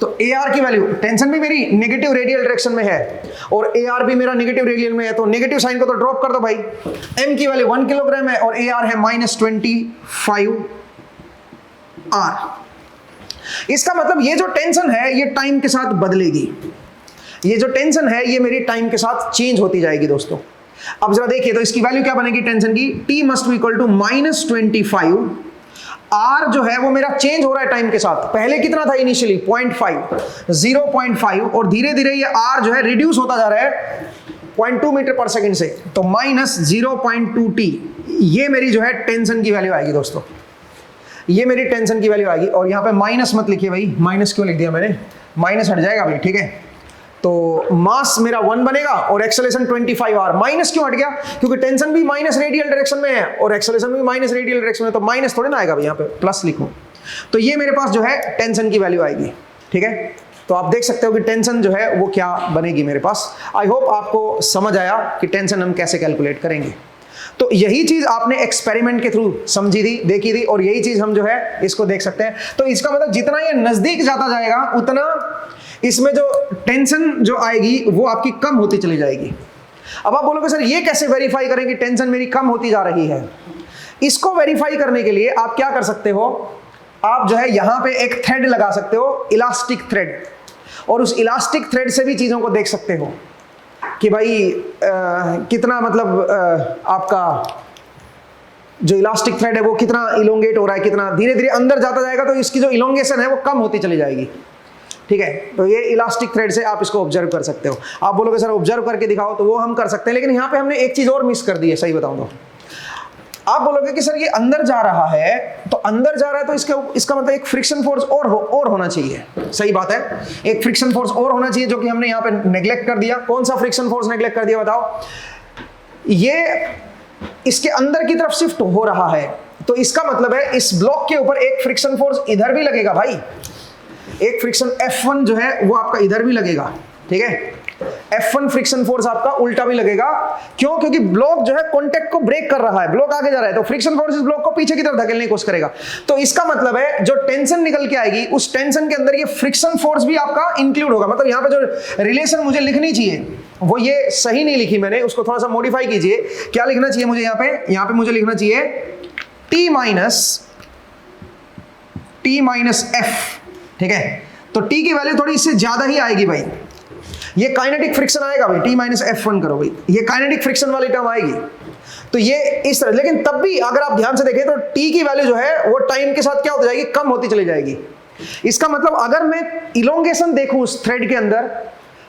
तो ए आर की वैल्यू, टेंशन भी मेरी नेगेटिव रेडियल डायरेक्शन में है और ए आर भी मेरा नेगेटिव रेडियल में है, तो नेगेटिव साइन को तो ड्रॉप कर दो भाई, m की वैल्यू 1 किलोग्राम है और ए आर है -25 आर। इसका मतलब ये जो टेंशन है ये टाइम के साथ बदलेगी, ये जो टेंशन है ये मेरी टाइम के साथ चेंज होती जाएगी दोस्तों। अब जरा देखिए तो इसकी वैल्यू क्या बनेगी टेंशन की, t must be equal to -25, r जो है वो मेरा चेंज हो रहा है टाइम के साथ, पहले कितना था इनिशियली 0.5, और धीरे धीरे ये r जो है रिड्यूस होता जा रहा है 0.2 मीटर पर सेकंड से, तो -0.2t, ये मेरी जो है टेंशन की वैल्यू आएगी दोस्तों, ये मेरी टेंशन की वैल्यू आएगी। और यहाँ पे माइनस मत लिखिए भाई, माइनस क्यों लिख दिया मैंने, माइनस हट जाएगा भाई, ठीक है। तो मास मेरा 1 बनेगा और एक्सेलरेशन 25 आर, माइनस क्यों हट गया, क्योंकि टेंशन भी माइनस रेडियल डायरेक्शन में है और एक्सेलरेशन भी माइनस रेडियल डायरेक्शन में, तो माइनस थोड़े ना आएगा भाई, यहाँ पे प्लस लिखो, तो ये मेरे पास जो है टेंशन की वैल्यू आएगी, ठीक है। तो आप देख सकते हो कि टेंशन जो है वो क्या बनेगी मेरे पास। आई होप आपको समझ आया कि टेंशन हम कैसे कैलकुलेट करेंगे। तो यही चीज आपने एक्सपेरिमेंट के थ्रू समझी थी, देखी थी, और यही चीज हम जो है इसको देख सकते हैं। तो इसका मतलब जितना ये नजदीक जाता जाएगा उतना इसमें जो टेंशन जो आएगी वो आपकी कम होती चली जाएगी। अब आप बोलोगे सर ये कैसे वेरीफाई करें कि टेंशन मेरी कम होती जा रही है। इसको वेरीफाई करने के लिए आप क्या कर सकते हो, आप जो है यहां पे एक थ्रेड लगा सकते हो, इलास्टिक थ्रेड, और उस इलास्टिक थ्रेड से भी चीजों को देख सकते हो कि भाई कितना मतलब आपका जो इलास्टिक थ्रेड है वो कितना इलोंगेट हो रहा है, कितना धीरे धीरे अंदर जाता जाएगा, तो इसकी जो इलोंगेशन है वो कम होती चली जाएगी। ठीक है, तो ये इलास्टिक थ्रेड से आप इसको ऑब्जर्व कर सकते हो। आप बोलोगे सर ऑब्जर्व करके दिखाओ, तो वो हम कर सकते हैं, लेकिन यहाँ पे हमने एक चीज और मिस कर दी है, सही बताऊं तो। आप बोलोगे कि सर ये अंदर जा रहा है, तो अंदर जा रहा है तो इसका मतलब एक फ्रिक्शन फोर्स और होना चाहिए। सही बात है, एक फ्रिक्शन फोर्स और होना चाहिए, जो कि हमने यहाँ पे नेग्लेक्ट कर दिया। कौन सा फ्रिक्शन फोर्स नेग्लेक्ट कर दिया बताओ? ये इसके अंदर की तरफ शिफ्ट हो रहा है, तो इसका मतलब है इस ब्लॉक के ऊपर एक फ्रिक्शन फोर्स इधर भी लगेगा भाई, एक फ्रिक्शन F1 जो है वो आपका इधर भी लगेगा। ठीक है, F1 फ्रिक्शन फोर्स आपका उल्टा भी लगेगा। क्यों? क्योंकि ब्लॉक जो है कांटेक्ट को ब्रेक कर रहा है, ब्लॉक आगे जा रहा है, तो फ्रिक्शन फोर्स इस ब्लॉक को पीछे की तरफ धकेलने की कोशिश करेगा। तो इसका मतलब है जो टेंशन निकल के आएगी, उस टेंशन के अंदर ये फ्रिक्शन फोर्स भी आपका इंक्लूड होगा। मतलब यहाँ पे जो रिलेशन मुझे लिखनी चाहिए वो ये सही नहीं लिखी मैंने, उसको थोड़ा सा मॉडिफाई कीजिए। क्या लिखना चाहिए मुझे यहाँ पे मुझे लिखना चाहिए T माइनस F। ठीक है, तो T की वैल्यू थोड़ी इससे ज्यादा ही आएगी भाई, ये काइनेटिक फ्रिक्शन आएगा भाई। T माइनस F1 करो भाई, ये काइनेटिक फ्रिक्शन वाली टर्म आएगी। तो ये इस तरह, लेकिन तब भी अगर आप ध्यान से देखें तो T की वैल्यू जो है वो टाइम के साथ क्या होती जाएगी, कम होती चली जाएगी। इसका मतलब अगर मैं इलोंगेशन देखूं उस थ्रेड के अंदर,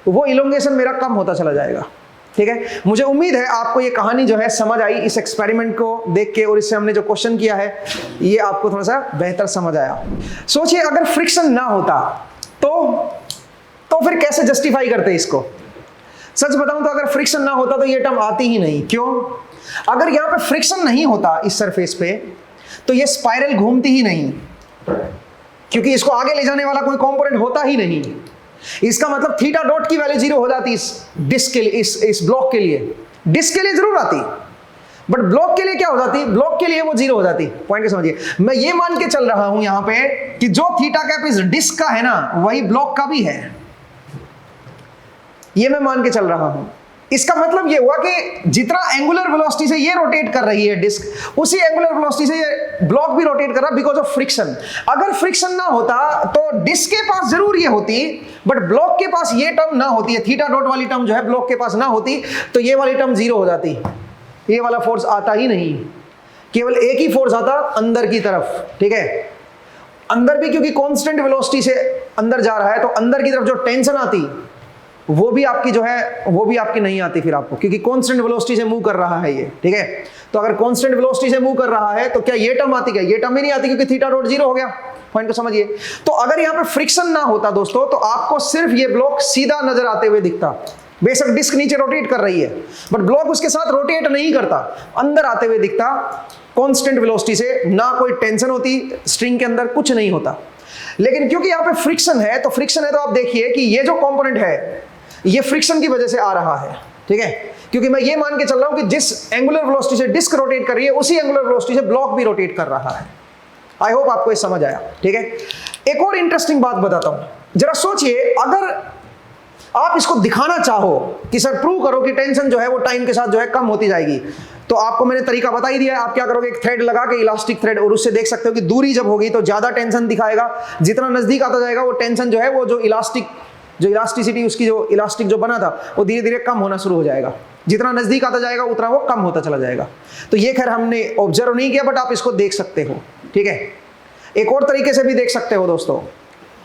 वो इलोंगेशन मेरा कम होता चला जाएगा। ठीक है, मुझे उम्मीद है आपको ये कहानी जो है समझ आई इस एक्सपेरिमेंट को देख के, और इससे हमने जो क्वेश्चन किया है ये आपको थोड़ा सा बेहतर समझ आया। सोचिए अगर फ्रिक्शन ना होता तो फिर कैसे जस्टिफाई करते इसको? सच बताऊं तो अगर फ्रिक्शन ना होता तो ये टर्म आती ही नहीं। क्यों? अगर यहां पे फ्रिक्शन नहीं होता इस सरफेस पे, तो ये स्पाइरल घूमती ही नहीं, क्योंकि इसको आगे ले जाने वाला कोई कंपोनेंट होता ही नहीं। इसका मतलब थीटा डॉट की वैल्यू 0 हो जाती इस डिस्क के लिए, इस ब्लॉक के लिए। डिस्क के लिए जरूर आती, बट ब्लॉक के लिए क्या हो जाती? ब्लॉक के लिए वो 0 हो जाती। पॉइंट को समझिए, मैं ये मान के चल रहा हूं यहां पे कि जो थीटा कैप इस डिस्क का है ना, वही ब्लॉक का भी है, ये मैं मान के चल रहा हूं। इसका मतलब ये हुआ कि जितना एंगुलर वेलोसिटी से ये रोटेट कर रही है डिस्क, उसी एंगुलर वेलोसिटी से ये ब्लॉक भी रोटेट कर रहा है, बिकॉज ऑफ फ्रिक्शन। अगर फ्रिक्शन ना होता तो डिस्क के पास जरूर ये होती, बट ब्लॉक के पास ये टर्म ना होती है, थीटा डॉट वाली टर्म जो है ब्लॉक के पास ना होती, तो ये वाली टर्म 0 हो जाती, ये वाला फोर्स आता ही नहीं। केवल एक ही फोर्स आता अंदर की तरफ। ठीक है, अंदर भी क्योंकि कांस्टेंट वेलोसिटी से अंदर जा रहा है, तो अंदर की तरफ जो टेंशन आती वो भी आपकी जो है वो भी आपकी नहीं आती फिर आपको, क्योंकि कांस्टेंट वेलोसिटी से मूव कर रहा है ये। ठीक है, तो अगर कांस्टेंट वेलोसिटी से मूव कर रहा है तो क्या ये टर्म आती? क्या ये टर्म ही नहीं आती, क्योंकि थीटा डॉट 0 हो गया। पॉइंट को समझिए। तो अगर यहाँ पे फ्रिक्शन ना होता दोस्तों, तो आपको सिर्फ ये ब्लॉक सीधा नजर आते हुए दिखता। बेशक डिस्क नीचे रोटेट कर रही है, बट ब्लॉक उसके साथ रोटेट नहीं करता, अंदर आते हुए दिखता कांस्टेंट वेलोसिटी से। ना कोई टेंशन होती स्ट्रिंग के अंदर, कुछ नहीं होता। लेकिन क्योंकि यहाँ पे फ्रिक्शन है, तो आप देखिए कि ये जो कंपोनेंट है ये फ्रिक्शन की वजह से आ रहा है। ठीक है, क्योंकि मैं ये मान के चल रहा हूं कि जिस एंगुलर वेलोसिटी से डिस्क रोटेट कर रही है, उसी एंगुलर वेलोसिटी से ब्लॉक भी रोटेट कर रहा है। आई होप आपको ये समझ आया। ठीक है, एक और इंटरेस्टिंग बात बताता हूं। जरा सोचिए, अगर आप इसको दिखाना चाहो कि सर प्रूव करो कि टेंशन जो है वो टाइम के साथ जो है कम होती जाएगी, तो आपको मैंने तरीका बता ही दिया है। आप क्या करोगे, एक थ्रेड लगा के, इलास्टिक थ्रेड, और उससे देख सकते हो कि दूरी जब होगी तो ज्यादा टेंशन दिखाएगा, जितना नजदीक आता जाएगा वो टेंशन जो है वो जो इलास्टिसिटी उसकी जो इलास्टिक जो बना था वो धीरे धीरे कम होना शुरू हो जाएगा। जितना नजदीक आता जाएगा उतना वो कम होता चला जाएगा। तो ये खैर हमने ऑब्जर्व नहीं किया, बट आप इसको देख सकते हो। ठीक है, एक और तरीके से भी देख सकते हो दोस्तों,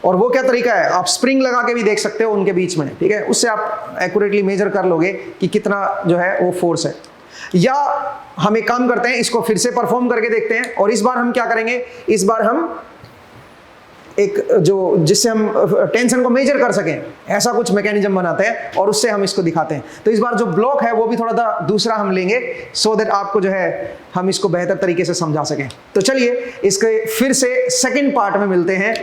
और वो क्या तरीका है, आप स्प्रिंग लगा के भी देख सकते हो उनके बीच में। ठीक है, उससे आप एक्यूरेटली मेजर कर लोगे कि कितना जो है वो फोर्स है। या हम एक काम करते हैं, इसको फिर से परफॉर्म करके देखते हैं, और इस बार हम क्या करेंगे, इस बार हम एक जो जिससे हम टेंशन को मेजर कर सकें, ऐसा कुछ मैकेनिज्म बनाते हैं और उससे हम इसको दिखाते हैं। तो इस बार जो ब्लॉक है वो भी थोड़ा सा दूसरा हम लेंगे, सो दैट आपको जो है हम इसको बेहतर तरीके से समझा सकें। तो चलिए इसके फिर से सेकंड पार्ट में मिलते हैं,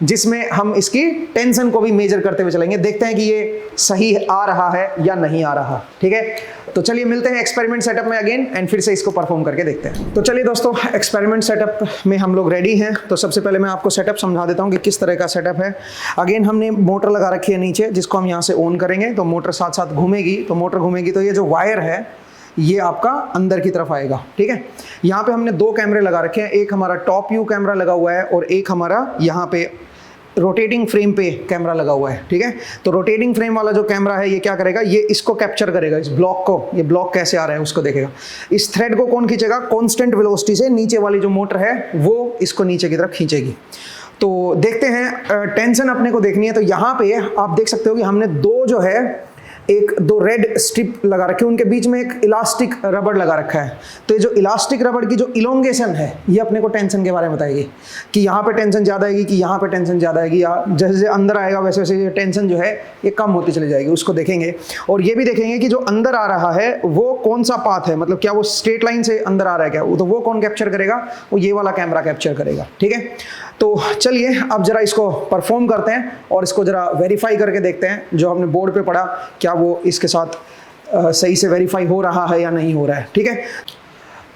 जिसमें हम इसकी टेंशन को भी मेजर करते हुए चलेंगे, देखते हैं कि ये सही आ रहा है या नहीं आ रहा। ठीक है, तो चलिए मिलते हैं एक्सपेरिमेंट सेटअप में अगेन, एंड फिर से इसको परफॉर्म करके देखते हैं। तो चलिए दोस्तों, एक्सपेरिमेंट सेटअप में हम लोग रेडी हैं। तो सबसे पहले मैं आपको सेटअप समझा देता हूं कि किस तरह का सेटअप है। अगेन हमने मोटर लगा रखी है नीचे, जिसको हम यहाँ से ऑन करेंगे तो मोटर साथ साथ घूमेगी। तो ये जो वायर है ये आपका अंदर की तरफ आएगा। ठीक है, यहाँ पे हमने 2 कैमरे लगा रखे हैं, एक हमारा टॉप व्यू कैमरा लगा हुआ है और एक हमारा यहाँ पे रोटेटिंग फ्रेम पे कैमरा लगा हुआ है, ठीक है। तो रोटेटिंग फ्रेम वाला जो कैमरा है ये क्या करेगा, ये इसको कैप्चर करेगा, इस ब्लॉक को, ये ब्लॉक कैसे आ रहा है उसको देखेगा। इस थ्रेड को कौन खींचेगा, कांस्टेंट वेलोसिटी से नीचे वाली जो मोटर है वो इसको नीचे की तरफ खींचेगी। तो देखते हैं, टेंशन अपने को देखनी है। तो यहाँ पे आप देख सकते हो कि हमने दो जो है दो रेड स्ट्रिप लगा रखे, उनके बीच में एक इलास्टिक रबड़ लगा रखा है। तो ये जो इलास्टिक रबड़ की जो इलोंगेशन है ये अपने को टेंशन के बारे में बताएगी कि यहाँ पे टेंशन ज़्यादा आएगी कि यहाँ पे टेंशन ज़्यादा आएगी, या जैसे जैसे अंदर आएगा वैसे वैसे ये टेंशन जो है ये कम होती चली जाएगी, उसको देखेंगे। और ये भी देखेंगे कि जो अंदर आ रहा है वो कौन सा पाथ है, मतलब क्या वो स्ट्रेट लाइन से अंदर आ रहा है क्या, तो वो कौन कैप्चर करेगा, वो ये वाला कैमरा कैप्चर करेगा, ठीक है। तो चलिए अब जरा इसको परफॉर्म करते हैं और इसको जरा वेरीफाई करके देखते हैं जो हमने बोर्ड पे पढ़ा क्या वो इसके साथ सही से वेरीफाई हो रहा है या नहीं हो रहा है, ठीक है।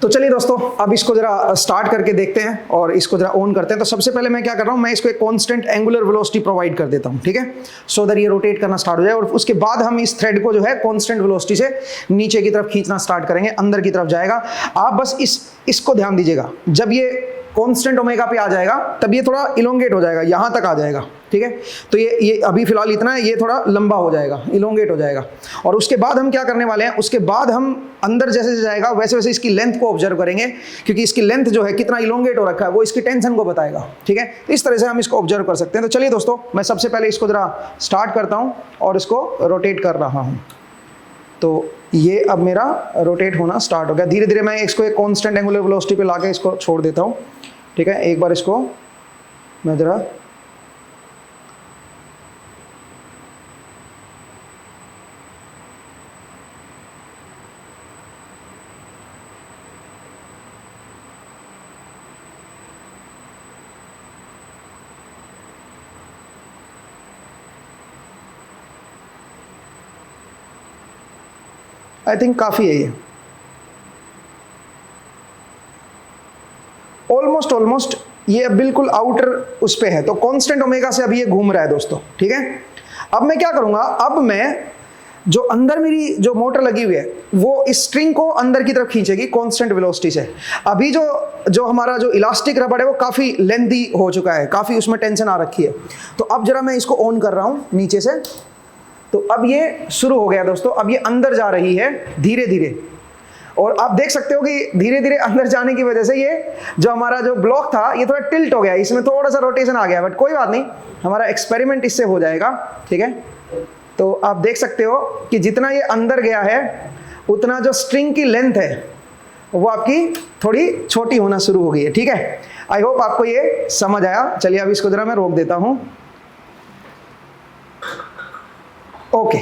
तो चलिए दोस्तों अब इसको जरा स्टार्ट करके देखते हैं और इसको जरा ऑन करते हैं। तो सबसे पहले मैं क्या कर रहा हूँ, मैं इसको एक कांस्टेंट एंगुलर वेलोसिटी प्रोवाइड कर देता हूँ, ठीक है, सो दैट ये रोटेट करना स्टार्ट हो जाए। और उसके बाद हम इस थ्रेड को जो है कांस्टेंट वेलोसिटी से नीचे की तरफ खींचना स्टार्ट करेंगे, अंदर की तरफ जाएगा। आप बस इसको ध्यान दीजिएगा, जब ये कांस्टेंट ओमेगा पे आ जाएगा तब ये थोड़ा इलोंगेट हो जाएगा, यहाँ तक आ जाएगा, ठीक है। तो ये अभी फिलहाल इतना है, ये थोड़ा लंबा हो जाएगा, इलोंगेट हो जाएगा। और उसके बाद हम क्या करने वाले हैं, उसके बाद हम अंदर जैसे जैसे जाएगा वैसे वैसे इसकी लेंथ को ऑब्जर्व करेंगे, क्योंकि इसकी लेंथ जो है कितना इलोंगेट हो रखा है वो इसकी टेंशन को बताएगा, ठीक है। इस तरह से हम इसको ऑब्जर्व कर सकते हैं। तो चलिए दोस्तों मैं सबसे पहले इसको जरा स्टार्ट करता हूँ और इसको रोटेट कर रहा हूँ। तो ये अब मेरा रोटेट होना स्टार्ट हो गया। धीरे धीरे मैं इसको एक कांस्टेंट एंगुलर वेलोसिटी पे लाके इसको छोड़ देता हूँ, ठीक है। एक बार इसको मैं जरा आई थिंक काफ़ी है ये, ऑलमोस्ट ये बिल्कुल आउटर उस पे है। तो कांस्टेंट ओमेगा से अभी ये घूम रहा है दोस्तों, ठीक है। अब मैं क्या करूंगा, अब मैं जो अंदर मेरी जो मोटर लगी हुई है वो इस स्ट्रिंग को अंदर की तरफ खींचेगी कांस्टेंट वेलोसिटी से। अभी जो हमारा जो इलास्टिक रबड़ है वो काफ़ी लेंथी हो चुका है, काफ़ी उसमें टेंशन आ रखी है। तो अब जरा मैं इसको ऑन कर रहा हूँ नीचे से, तो अब ये शुरू हो गया दोस्तों। अब ये अंदर जा रही है धीरे धीरे, और आप देख सकते हो कि धीरे धीरे अंदर जाने की वजह से ये जो हमारा जो ब्लॉक था ये थोड़ा टिल्ट हो गया, इसमें थोड़ा सा रोटेशन आ गया, बट कोई बात नहीं, हमारा एक्सपेरिमेंट इससे हो जाएगा, ठीक है। तो आप देख सकते हो कि जितना ये अंदर गया है उतना जो स्ट्रिंग की लेंथ है वो आपकी थोड़ी छोटी होना शुरू हो गई है, ठीक है। आई होप आपको ये समझ आया। चलिए अब इसको जरा मैं रोक देता हूं। ओके,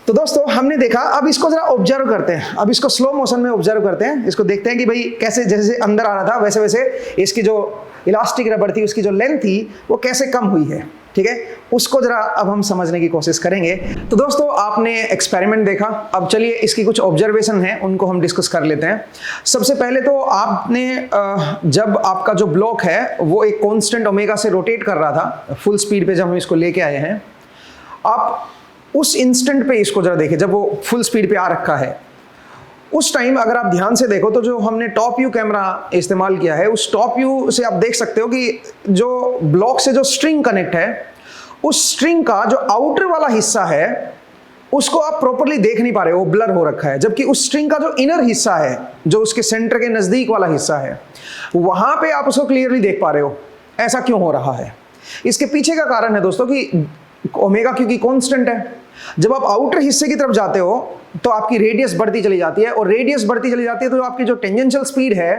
तो दोस्तों हमने देखा, अब इसको जरा ऑब्जर्व करते हैं, अब इसको स्लो मोशन में ऑब्जर्व करते हैं, इसको देखते हैं कि भाई कैसे जैसे अंदर आ रहा था वैसे वैसे इसकी जो इलास्टिक रबड़ थी उसकी जो लेंथ थी वो कैसे कम हुई है, ठीक है। उसको जरा अब हम समझने की कोशिश करेंगे। तो दोस्तों आपने एक्सपेरिमेंट देखा, अब चलिए इसकी कुछ ऑब्जर्वेशन है उनको हम डिस्कस कर लेते हैं। सबसे पहले तो आपने जब आपका जो ब्लॉक है वो एक कांस्टेंट ओमेगा से रोटेट कर रहा था फुल स्पीड पे, जब हम इसको लेके आए हैं, आप उस इंस्टेंट पे इसको जरा देखें जब वो फुल स्पीड पे आ रखा है। उस टाइम अगर आप ध्यान से देखो तो जो हमने टॉप व्यू कैमरा इस्तेमाल किया है उस टॉप व्यू से आप देख सकते हो कि जो ब्लॉक से जो स्ट्रिंग कनेक्ट है उस स्ट्रिंग का जो आउटर वाला हिस्सा है उसको आप प्रॉपर्ली देख नहीं पा रहे हो, वो ब्लर हो रखा है। जबकि उस स्ट्रिंग का जो इनर हिस्सा है, जो उसके सेंटर के नजदीक वाला हिस्सा है, वहां पे आप उसको क्लियरली देख पा रहे हो। ऐसा क्यों हो रहा है? इसके पीछे का कारण है दोस्तों कि ओमेगा क्योंकि कांस्टेंट है, जब आप आउटर हिस्से की तरफ जाते हो तो आपकी रेडियस बढ़ती चली जाती है, और रेडियस बढ़ती चली जाती है तो आपकी जो टेंजेंशियल स्पीड है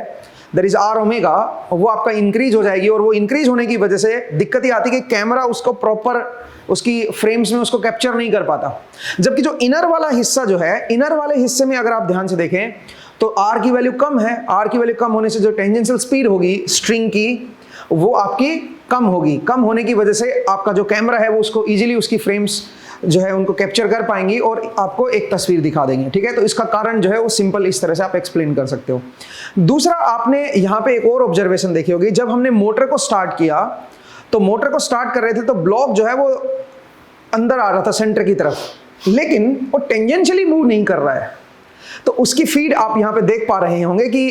दैट इज आर ओमेगा, वो आपका इंक्रीज हो जाएगी। और वो इंक्रीज होने की वजह से दिक्कत ये आती है कि कैमरा उसको प्रॉपर उसकी फ्रेम्स में उसको कैप्चर नहीं कर पाता। जबकि जो इनर वाला हिस्सा जो है, इनर वाले हिस्से में अगर आप ध्यान से देखें तो आर की वैल्यू कम है। आर की वैल्यू कम होने से जो टेंजेंशियल स्पीड होगी स्ट्रिंग की वो आपकी कम होगी। कम होने की वजह से आपका जो कैमरा है वो उसको इजीली उसकी फ्रेम्स जो है उनको कैप्चर कर पाएंगी और आपको एक तस्वीर दिखा देंगे, ठीक है। तो इसका कारण जो है वो सिंपल इस तरह से आप एक्सप्लेन कर सकते हो। दूसरा, आपने यहाँ पे एक और ऑब्जर्वेशन देखी होगी, जब हमने मोटर को स्टार्ट किया तो मोटर को स्टार्ट कर रहे थे तो ब्लॉक जो है वो अंदर आ रहा था सेंटर की तरफ, लेकिन वो टेंजेंशियली मूव नहीं कर रहा है। तो उसकी फीड आप यहाँ पे देख पा रहे होंगे कि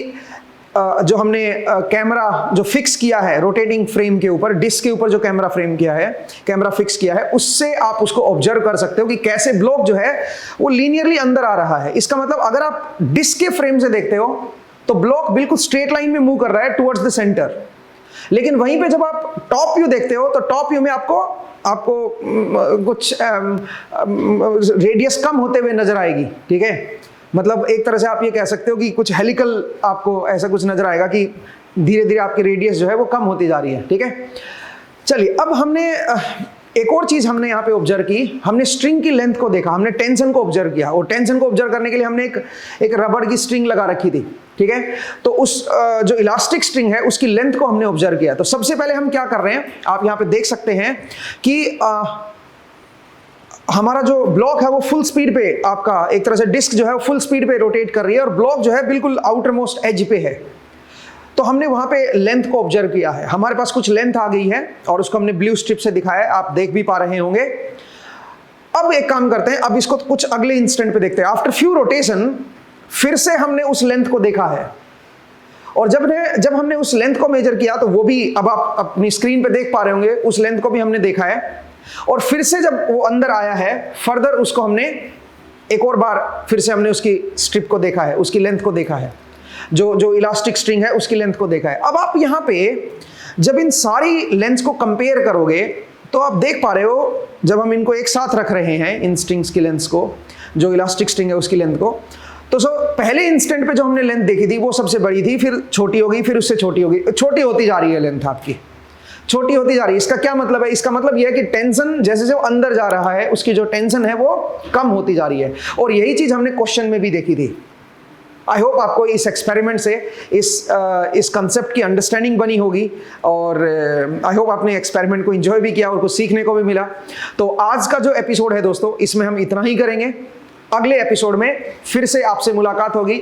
जो हमने कैमरा जो फिक्स किया है रोटेटिंग फ्रेम के ऊपर, डिस्क के ऊपर जो कैमरा फ्रेम किया है, कैमरा फिक्स किया है, उससे आप उसको ऑब्जर्व कर सकते हो कि कैसे ब्लॉक जो है वो लीनियरली अंदर आ रहा है। इसका मतलब अगर आप डिस्क के फ्रेम से देखते हो तो ब्लॉक बिल्कुल स्ट्रेट लाइन में मूव कर रहा है टुवर्ड्स द सेंटर, लेकिन वहीं पे जब आप टॉप व्यू देखते हो तो टॉप व्यू में आपको कुछ रेडियस कम होते हुए नजर आएगी। ठीक है, मतलब एक तरह से आप ये कह सकते हो कि कुछ हेलिकल आपको ऐसा कुछ नजर आएगा कि धीरे धीरे आपकी रेडियस जो है वो कम होती जा रही है। ठीक है, चलिए अब हमने एक और चीज हमने यहाँ पे ऑब्जर्व की, हमने स्ट्रिंग की लेंथ को देखा, हमने टेंशन को ऑब्जर्व किया, और टेंशन को ऑब्जर्व करने के लिए हमने एक रबड़ की स्ट्रिंग लगा रखी थी। ठीक है, तो उस जो इलास्टिक स्ट्रिंग है उसकी लेंथ को हमने ऑब्जर्व किया। तो सबसे पहले हम क्या कर रहे हैं, आप यहाँ पे देख सकते हैं कि हमारा जो ब्लॉक है वो फुल स्पीड पे, आपका एक तरह से डिस्क जो है वो फुल स्पीड पे रोटेट कर रही है और ब्लॉक जो है बिल्कुल आउटर मोस्ट एज पे है। तो हमने वहां पे लेंथ को ऑब्जर्व किया है, हमारे पास कुछ लेंथ आ गई है और उसको हमने ब्लू स्ट्रिप से दिखाया है, आप देख भी पा रहे होंगे। अब एक काम करते हैं, अब इसको कुछ अगले इंस्टेंट पे देखते हैं। आफ्टर फ्यू रोटेशन फिर से हमने उस लेंथ को देखा है, और जब हमने उस लेंथ को मेजर किया तो वो भी अब आप अपनी स्क्रीन पे देख पा रहे होंगे, उस लेंथ को भी हमने देखा है। और फिर से जब वो अंदर आया है फर्दर उसको हमने एक और बार फिर से हमने उसकी स्ट्रिप को देखा है, उसकी लेंथ को देखा है, जो इलास्टिक स्ट्रिंग है उसकी लेंथ को देखा है। अब आप यहाँ पे जब इन सारी लेंथ्स को कंपेयर करोगे तो आप देख पा रहे हो, जब हम इनको एक साथ रख रहे हैं इन स्ट्रिंग्स की लेंथ्स को, जो इलास्टिक स्ट्रिंग है उसकी लेंथ को, तो पहले इंस्टेंट पे जो हमने लेंथ देखी थी वो सबसे बड़ी थी, फिर छोटी हो गई, फिर उससे छोटी हो गई, छोटी होती जा रही है लेंथ आपकी, छोटी होती जा रही है। इसका क्या मतलब है? इसका मतलब यह है कि टेंशन जैसे जैसे अंदर जा रहा है उसकी जो टेंशन है वो कम होती जा रही है, और यही चीज हमने क्वेश्चन में भी देखी थी। आई होप आपको इस एक्सपेरिमेंट से इस कंसेप्ट की अंडरस्टैंडिंग बनी होगी, और आई होप आपने एक्सपेरिमेंट को एंजॉय भी किया और कुछ सीखने को भी मिला। तो आज का जो एपिसोड है दोस्तों, इसमें हम इतना ही करेंगे। अगले एपिसोड में फिर से आपसे मुलाकात होगी।